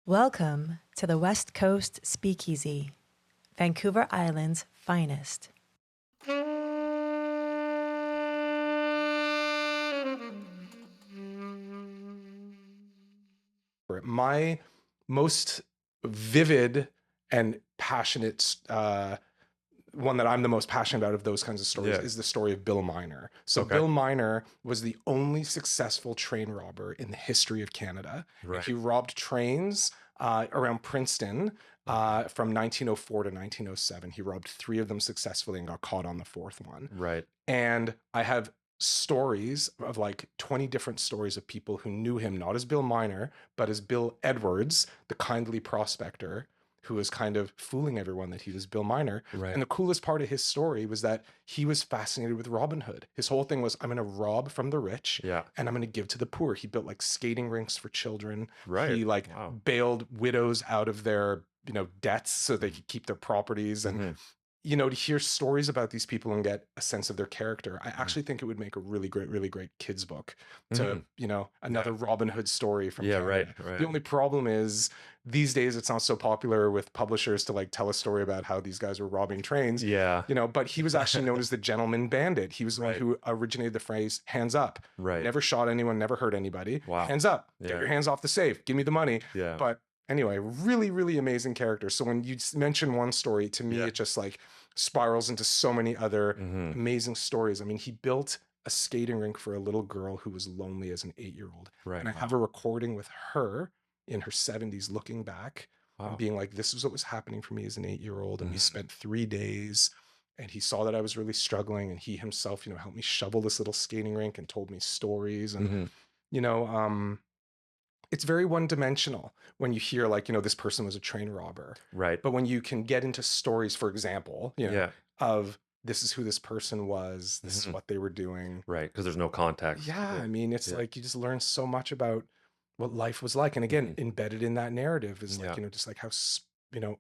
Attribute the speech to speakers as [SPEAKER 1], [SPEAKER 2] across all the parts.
[SPEAKER 1] Welcome to the West Coast Speakeasy, Vancouver Island's finest.
[SPEAKER 2] My most vivid and passionate one that I'm the most passionate about of those kinds of stories
[SPEAKER 3] Yeah.
[SPEAKER 2] is the story of Bill Miner. So
[SPEAKER 3] Okay.
[SPEAKER 2] Bill Miner was the only successful train robber in the history of Canada.
[SPEAKER 3] Right.
[SPEAKER 2] He robbed trains around Princeton
[SPEAKER 3] Okay.
[SPEAKER 2] from 1904 to 1907. He robbed three of them successfully and got caught on the fourth one.
[SPEAKER 3] Right.
[SPEAKER 2] And I have stories of like 20 different stories of people who knew him not as Bill Miner, but as Bill Edwards, the kindly prospector who was kind of fooling everyone that he was Bill Miner.
[SPEAKER 3] Right.
[SPEAKER 2] And the coolest part of his story was that he was fascinated with Robin Hood. His whole thing was, I'm going to rob from the rich
[SPEAKER 3] Yeah.
[SPEAKER 2] and I'm going to give to the poor. He built like skating rinks for children.
[SPEAKER 3] Right.
[SPEAKER 2] He like
[SPEAKER 3] Wow.
[SPEAKER 2] bailed widows out of their, debts so they could keep their properties. And
[SPEAKER 3] Mhm.
[SPEAKER 2] to hear stories about these people and get a sense of their character, I actually think it would make a really great kids book to,
[SPEAKER 3] Mhm.
[SPEAKER 2] another Robin Hood story from
[SPEAKER 3] Yeah.
[SPEAKER 2] Canada.
[SPEAKER 3] Right.
[SPEAKER 2] The
[SPEAKER 3] Right.
[SPEAKER 2] only problem is these days it's not so popular with publishers to like tell a story about how these guys were robbing trains,
[SPEAKER 3] Yeah.
[SPEAKER 2] but he was actually known as the gentleman bandit. He was the one
[SPEAKER 3] Right.
[SPEAKER 2] who originated the phrase hands up.
[SPEAKER 3] Right.
[SPEAKER 2] Never shot anyone, never hurt anybody.
[SPEAKER 3] Wow.
[SPEAKER 2] Hands up, get
[SPEAKER 3] Yeah.
[SPEAKER 2] your hands off the safe, give me the money.
[SPEAKER 3] Yeah.
[SPEAKER 2] But anyway, really amazing character. So when you mention one story, to me,
[SPEAKER 3] Yeah.
[SPEAKER 2] it just like spirals into so many other
[SPEAKER 3] Mhm.
[SPEAKER 2] amazing stories. I mean, he built a skating rink for a little girl who was lonely as an 8-year-old.
[SPEAKER 3] Right.
[SPEAKER 2] And I
[SPEAKER 3] Wow.
[SPEAKER 2] have a recording with her in her 70s looking back and
[SPEAKER 3] Wow.
[SPEAKER 2] being like, this is what was happening for me as an 8-year-old. And we
[SPEAKER 3] Mhm.
[SPEAKER 2] spent 3 days and he saw that I was really struggling and he himself, helped me shovel this little skating rink and told me stories. And,
[SPEAKER 3] Mhm.
[SPEAKER 2] you know, it's very one-dimensional when you hear like, this person was a train robber.
[SPEAKER 3] Right.
[SPEAKER 2] But when you can get into stories, for example,
[SPEAKER 3] Yeah.
[SPEAKER 2] of this is who this person was, this is
[SPEAKER 3] Mhm.
[SPEAKER 2] what they were doing.
[SPEAKER 3] Right. Because there's no context.
[SPEAKER 2] Yeah, I mean, it's
[SPEAKER 3] Yeah.
[SPEAKER 2] like you just learn so much about what life was like. And again,
[SPEAKER 3] Mhm.
[SPEAKER 2] embedded in that narrative is like,
[SPEAKER 3] Yeah.
[SPEAKER 2] just like how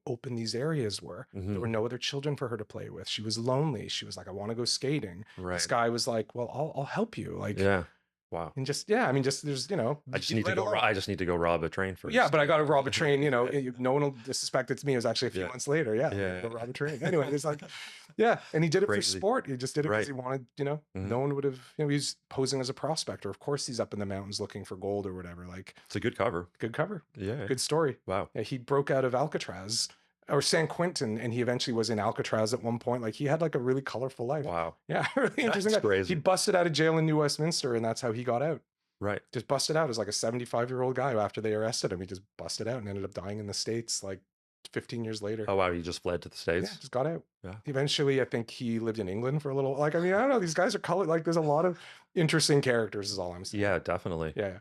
[SPEAKER 2] open these areas were. There were
[SPEAKER 3] Mhm.
[SPEAKER 2] no other children for her to play with. She was lonely. She was like, I want to go skating. This
[SPEAKER 3] Right.
[SPEAKER 2] guy was like, well, I'll help you. Like,
[SPEAKER 3] Yeah. Wow.
[SPEAKER 2] and just, yeah, I mean, just there's,
[SPEAKER 3] I just need to
[SPEAKER 2] let
[SPEAKER 3] go.
[SPEAKER 2] alone
[SPEAKER 3] I just need to go rob a train first.
[SPEAKER 2] yeah, but I got to rob a train, no one will suspect it's me. It was actually a few
[SPEAKER 3] Yeah.
[SPEAKER 2] months later. Yeah.
[SPEAKER 3] Yeah.
[SPEAKER 2] Go rob a train. Anyway, it's like, yeah. And he did it for
[SPEAKER 3] Crazy.
[SPEAKER 2] sport. He just did it because
[SPEAKER 3] Right.
[SPEAKER 2] he wanted,
[SPEAKER 3] Mhm.
[SPEAKER 2] no one would have, he's posing as a prospector. Of course, he's up in the mountains looking for gold or whatever. Like,
[SPEAKER 3] It's a good cover.
[SPEAKER 2] good cover,
[SPEAKER 3] Yeah.
[SPEAKER 2] good story.
[SPEAKER 3] Wow.
[SPEAKER 2] Yeah, he broke out of Alcatraz or San Quentin and he eventually was in Alcatraz at one point. Like, he had like a really colorful life.
[SPEAKER 3] Wow.
[SPEAKER 2] Yeah. Really interesting.
[SPEAKER 3] That's
[SPEAKER 2] guy.
[SPEAKER 3] crazy.
[SPEAKER 2] He busted out of jail in New Westminster and that's how he got out.
[SPEAKER 3] Right.
[SPEAKER 2] Just busted out as like a 75-year-old guy after they arrested him. He just busted out and ended up dying in the States like 15 years later.
[SPEAKER 3] Oh wow. You just fled to the
[SPEAKER 2] Yeah,
[SPEAKER 3] States.
[SPEAKER 2] just got out.
[SPEAKER 3] Yeah.
[SPEAKER 2] Eventually, I think he lived in England for a little. Like, I mean, I don't know. These guys are colored. Like, there's a lot of interesting characters, is all I'm saying.
[SPEAKER 3] Yeah. Definitely.
[SPEAKER 2] Yeah.